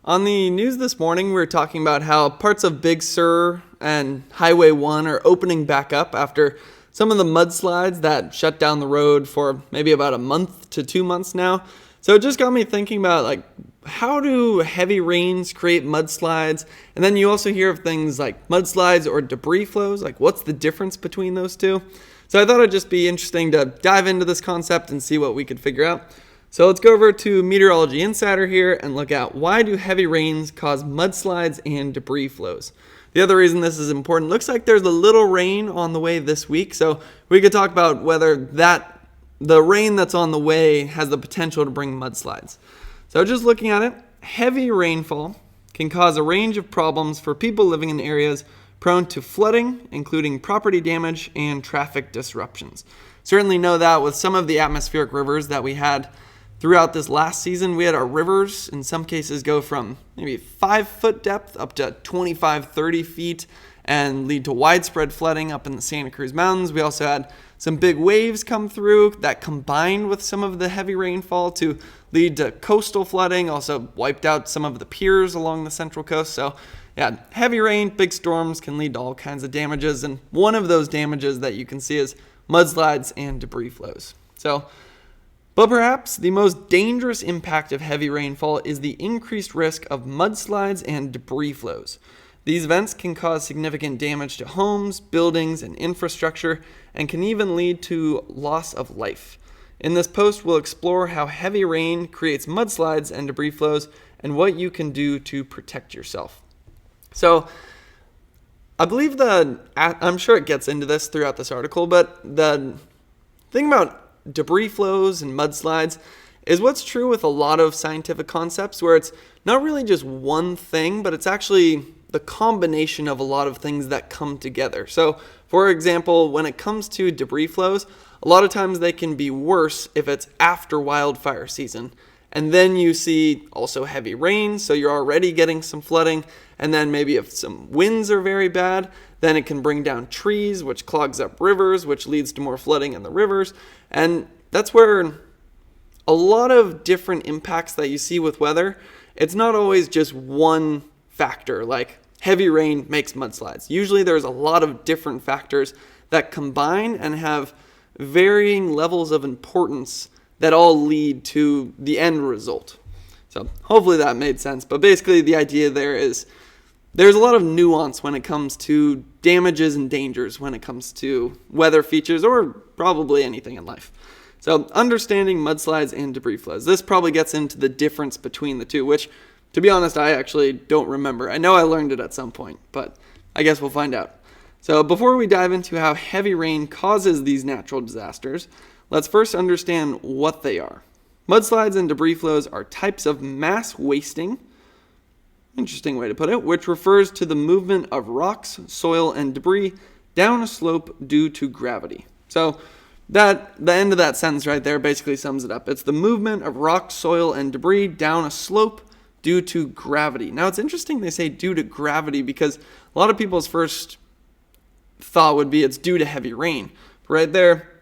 On the news this morning, we were talking about how parts of Big Sur and Highway 1 are opening back up after some of the mudslides that shut down the road for maybe about a month to 2 months now. So it just got me thinking about how do heavy rains create mudslides? And then you also hear of things like mudslides or debris flows. What's the difference between those two? So I thought it'd just be interesting to dive into this concept and see what we could figure out. So let's go over to Meteorology Insider here and look at why do heavy rains cause mudslides and debris flows. The other reason this is important, looks like there's a little rain on the way this week, so we could talk about whether the rain that's on the way has the potential to bring mudslides. So just looking at it, heavy rainfall can cause a range of problems for people living in areas prone to flooding, including property damage and traffic disruptions. Certainly know that with some of the atmospheric rivers that we had throughout this last season. We had our rivers in some cases go from maybe 5-foot depth up to 25, 30 feet and lead to widespread flooding up in the Santa Cruz Mountains. We also had some big waves come through that combined with some of the heavy rainfall to lead to coastal flooding, also wiped out some of the piers along the Central Coast. So yeah, heavy rain, big storms can lead to all kinds of damages, and one of those damages that you can see is mudslides and debris flows. But perhaps the most dangerous impact of heavy rainfall is the increased risk of mudslides and debris flows. These events can cause significant damage to homes, buildings, and infrastructure, and can even lead to loss of life. In this post, we'll explore how heavy rain creates mudslides and debris flows and what you can do to protect yourself. So, I believe I'm sure it gets into this throughout this article, but the thing about debris flows and mudslides is what's true with a lot of scientific concepts, where it's not really just one thing, but it's actually the combination of a lot of things that come together. So, for example, when it comes to debris flows, a lot of times they can be worse if it's after wildfire season. And then you see also heavy rain, so you're already getting some flooding. And then maybe if some winds are very bad, then it can bring down trees, which clogs up rivers, which leads to more flooding in the rivers. And that's where a lot of different impacts that you see with weather, it's not always just one factor, like heavy rain makes mudslides. Usually there's a lot of different factors that combine and have varying levels of importance that all lead to the end result. So hopefully that made sense. But basically the idea there is there's a lot of nuance when it comes to damages and dangers when it comes to weather features or probably anything in life. So understanding mudslides and debris flows. This probably gets into the difference between the two, which, to be honest, I actually don't remember. I know I learned it at some point, but I guess we'll find out. So before we dive into how heavy rain causes these natural disasters, let's first understand what they are. Mudslides and debris flows are types of mass wasting, interesting way to put it, which refers to the movement of rocks, soil, and debris down a slope due to gravity. So the end of that sentence right there basically sums it up. It's the movement of rocks, soil, and debris down a slope due to gravity. Now it's interesting they say due to gravity because a lot of people's first thought would be it's due to heavy rain. Right there,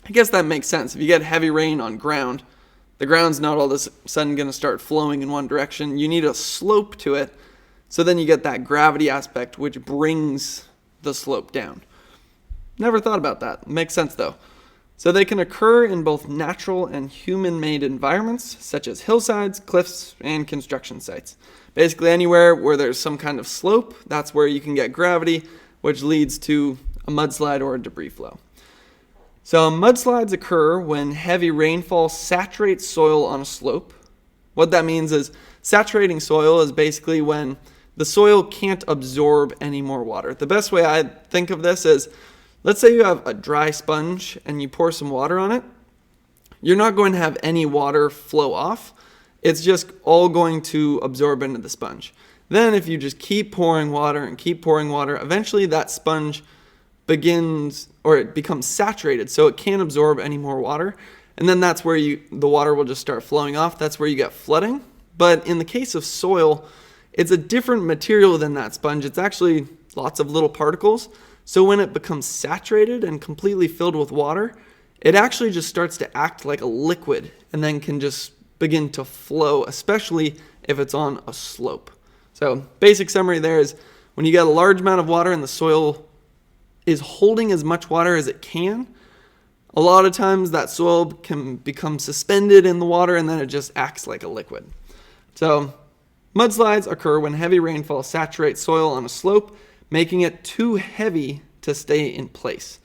I guess that makes sense. If you get heavy rain on ground, the ground's not all of a sudden going to start flowing in one direction. You need a slope to it, so then you get that gravity aspect, which brings the slope down. Never thought about that. Makes sense, though. So they can occur in both natural and human-made environments, such as hillsides, cliffs, and construction sites. Basically, anywhere where there's some kind of slope, that's where you can get gravity, which leads to a mudslide or a debris flow. So mudslides occur when heavy rainfall saturates soil on a slope. What that means is saturating soil is basically when the soil can't absorb any more water. The best way I think of this is, let's say you have a dry sponge and you pour some water on it. You're not going to have any water flow off. It's just all going to absorb into the sponge. Then if you just keep pouring water and keep pouring water, eventually that sponge it becomes saturated, so it can't absorb any more water. And then that's where the water will just start flowing off. That's where you get flooding. But in the case of soil, it's a different material than that sponge. It's actually lots of little particles. So when it becomes saturated and completely filled with water, it actually just starts to act like a liquid and then can just begin to flow, especially if it's on a slope. So basic summary there is when you get a large amount of water and the soil is holding as much water as it can, a lot of times that soil can become suspended in the water and then it just acts like a liquid. So mudslides occur when heavy rainfall saturates soil on a slope, making it too heavy to stay in place.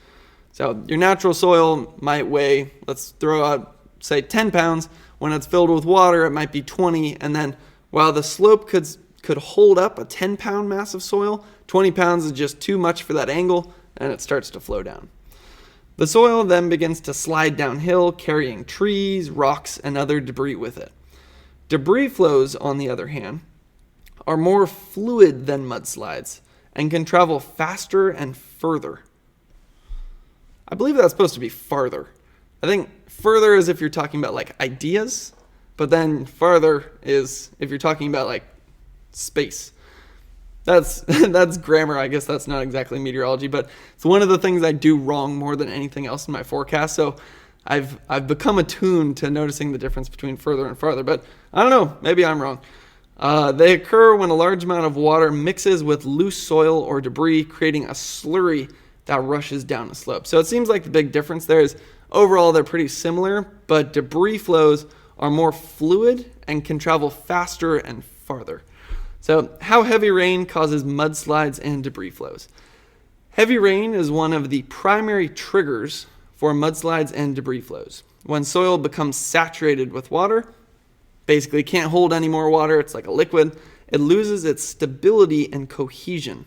So your natural soil might weigh, let's throw out, say 10 pounds. When it's filled with water, it might be 20. And then while the slope could hold up a 10-pound mass of soil, 20 pounds is just too much for that angle, and it starts to flow down. The soil then begins to slide downhill, carrying trees, rocks, and other debris with it. Debris flows, on the other hand, are more fluid than mudslides and can travel faster and further. I believe that's supposed to be farther. I think further is if you're talking about like ideas, but then farther is if you're talking about like space. That's grammar. I guess that's not exactly meteorology, but it's one of the things I do wrong more than anything else in my forecast. So I've become attuned to noticing the difference between further and farther, but I don't know, maybe I'm wrong. They occur when a large amount of water mixes with loose soil or debris, creating a slurry that rushes down a slope. So it seems like the big difference there is overall they're pretty similar, but debris flows are more fluid and can travel faster and farther. So how heavy rain causes mudslides and debris flows. Heavy rain is one of the primary triggers for mudslides and debris flows. When soil becomes saturated with water, basically can't hold any more water, it's like a liquid, it loses its stability and cohesion.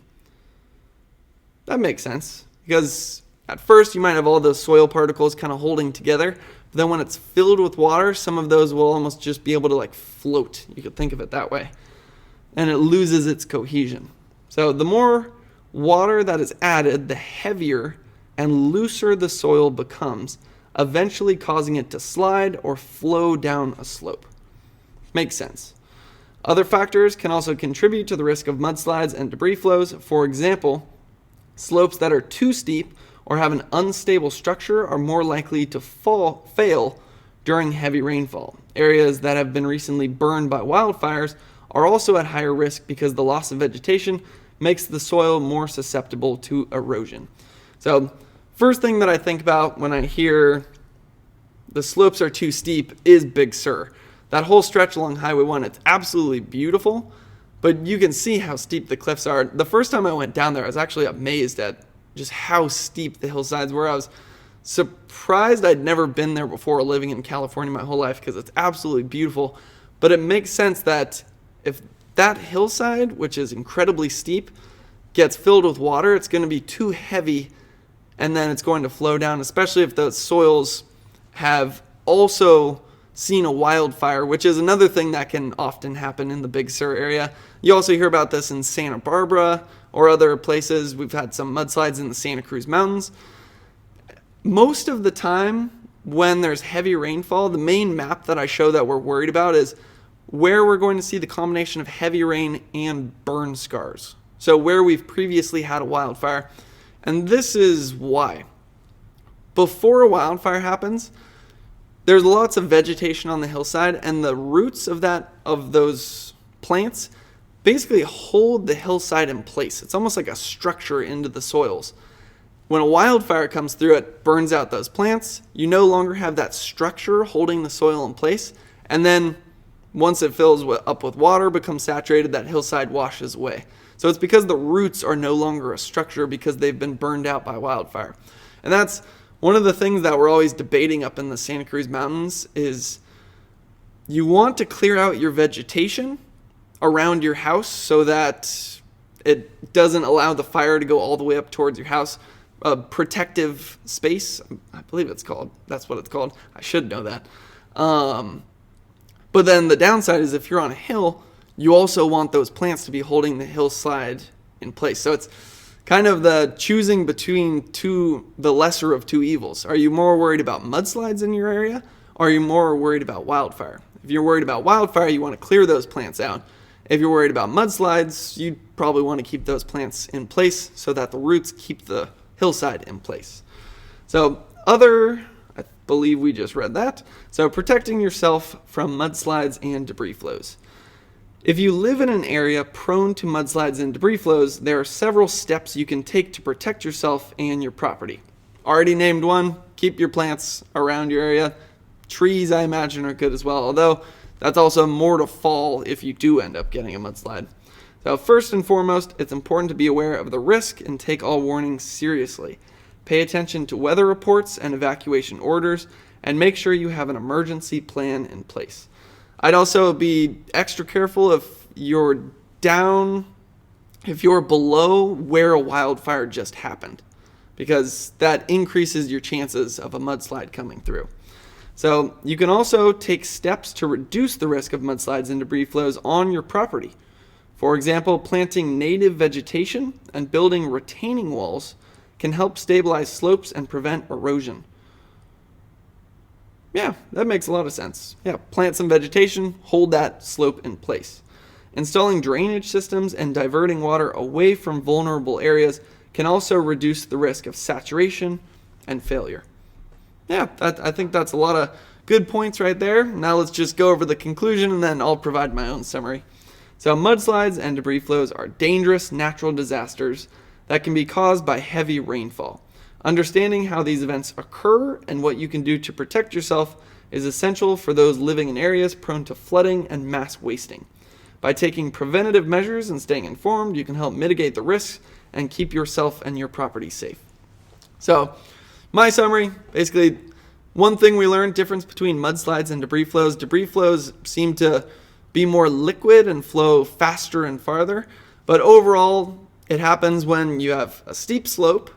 That makes sense, because at first you might have all those soil particles kind of holding together, but then when it's filled with water, some of those will almost just be able to like float. You could think of it that way. And it loses its cohesion. So the more water that is added, the heavier and looser the soil becomes, eventually causing it to slide or flow down a slope. Makes sense. Other factors can also contribute to the risk of mudslides and debris flows. For example, slopes that are too steep or have an unstable structure are more likely to fail during heavy rainfall. Areas that have been recently burned by wildfires are also at higher risk because the loss of vegetation makes the soil more susceptible to erosion. So, first thing that I think about when I hear the slopes are too steep is Big Sur. That whole stretch along Highway 1, it's absolutely beautiful, but you can see how steep the cliffs are. The first time I went down there, I was actually amazed at just how steep the hillsides were. I was surprised I'd never been there before, living in California my whole life, because it's absolutely beautiful. But it makes sense that if that hillside, which is incredibly steep, gets filled with water, it's going to be too heavy, and then it's going to flow down, especially if those soils have also seen a wildfire, which is another thing that can often happen in the Big Sur area. You also hear about this in Santa Barbara or other places. We've had some mudslides in the Santa Cruz Mountains. Most of the time when there's heavy rainfall, the main map that I show that we're worried about is where we're going to see the combination of heavy rain and burn scars. So where we've previously had a wildfire. And this is why. Before a wildfire happens, there's lots of vegetation on the hillside, and the roots of those plants basically hold the hillside in place. It's almost like a structure into the soils. When a wildfire comes through, it burns out those plants. You no longer have that structure holding the soil in place, and then once it fills up with water, becomes saturated, that hillside washes away. So it's because the roots are no longer a structure because they've been burned out by wildfire. And that's one of the things that we're always debating up in the Santa Cruz Mountains is you want to clear out your vegetation around your house so that it doesn't allow the fire to go all the way up towards your house. A protective space, I believe it's called. That's what it's called. I should know that. But then the downside is if you're on a hill, you also want those plants to be holding the hillside in place. So it's kind of the choosing between the lesser of two evils. Are you more worried about mudslides in your area, or are you more worried about wildfire? If you're worried about wildfire, you want to clear those plants out. If you're worried about mudslides, you probably want to keep those plants in place so that the roots keep the hillside in place. So I believe we just read that. So protecting yourself from mudslides and debris flows. If you live in an area prone to mudslides and debris flows, there are several steps you can take to protect yourself and your property. Already named one, keep your plants around your area. Trees, I imagine, are good as well, although that's also more to fall if you do end up getting a mudslide. So first and foremost, it's important to be aware of the risk and take all warnings seriously. Pay attention to weather reports and evacuation orders, and make sure you have an emergency plan in place. I'd also be extra careful if you're below where a wildfire just happened, because that increases your chances of a mudslide coming through. So you can also take steps to reduce the risk of mudslides and debris flows on your property. For example, planting native vegetation and building retaining walls can help stabilize slopes and prevent erosion. Yeah, that makes a lot of sense. Yeah, plant some vegetation, hold that slope in place. Installing drainage systems and diverting water away from vulnerable areas can also reduce the risk of saturation and failure. Yeah, I think that's a lot of good points right there. Now let's just go over the conclusion and then I'll provide my own summary. So mudslides and debris flows are dangerous natural disasters that can be caused by heavy rainfall. Understanding how these events occur and what you can do to protect yourself is essential for those living in areas prone to flooding and mass wasting. By taking preventative measures and staying informed, you can help mitigate the risks and keep yourself and your property safe. So, my summary, basically, one thing we learned, difference between mudslides and debris flows. Debris flows seem to be more liquid and flow faster and farther, but overall, it happens when you have a steep slope,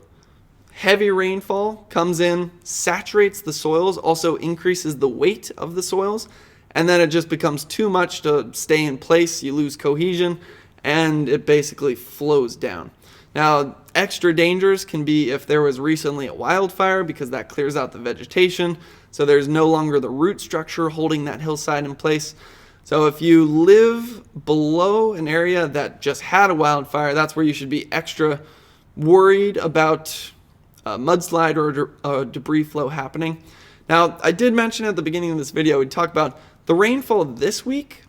heavy rainfall comes in, saturates the soils, also increases the weight of the soils, and then it just becomes too much to stay in place. You lose cohesion, and it basically flows down. Now, extra dangers can be if there was recently a wildfire, because that clears out the vegetation, so there's no longer the root structure holding that hillside in place. So if you live below an area that just had a wildfire, that's where you should be extra worried about a mudslide or a debris flow happening. Now, I did mention at the beginning of this video, we talked about the rainfall this week.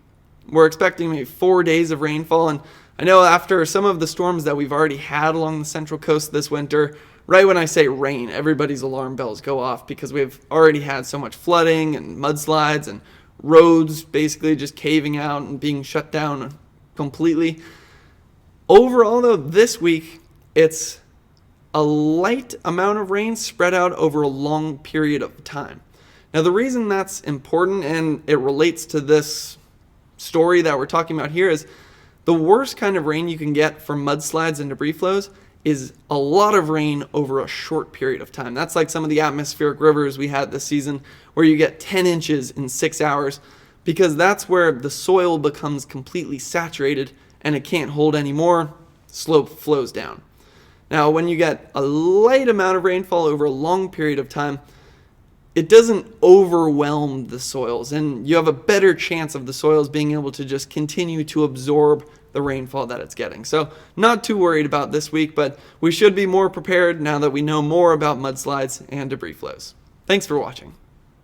We're expecting maybe 4 days of rainfall, and I know after some of the storms that we've already had along the central coast this winter, right when I say rain, everybody's alarm bells go off because we've already had so much flooding and mudslides and roads basically just caving out and being shut down completely. Overall, though, this week, it's a light amount of rain spread out over a long period of time. Now, the reason that's important, and it relates to this story that we're talking about here, is the worst kind of rain you can get for mudslides and debris flows is a lot of rain over a short period of time. That's like some of the atmospheric rivers we had this season, where you get 10 inches in 6 hours, because that's where the soil becomes completely saturated and it can't hold anymore. Slope flows down. Now, when you get a light amount of rainfall over a long period of time, it doesn't overwhelm the soils, and you have a better chance of the soils being able to just continue to absorb the rainfall that it's getting. So not too worried about this week, but we should be more prepared now that we know more about mudslides and debris flows. Thanks for watching.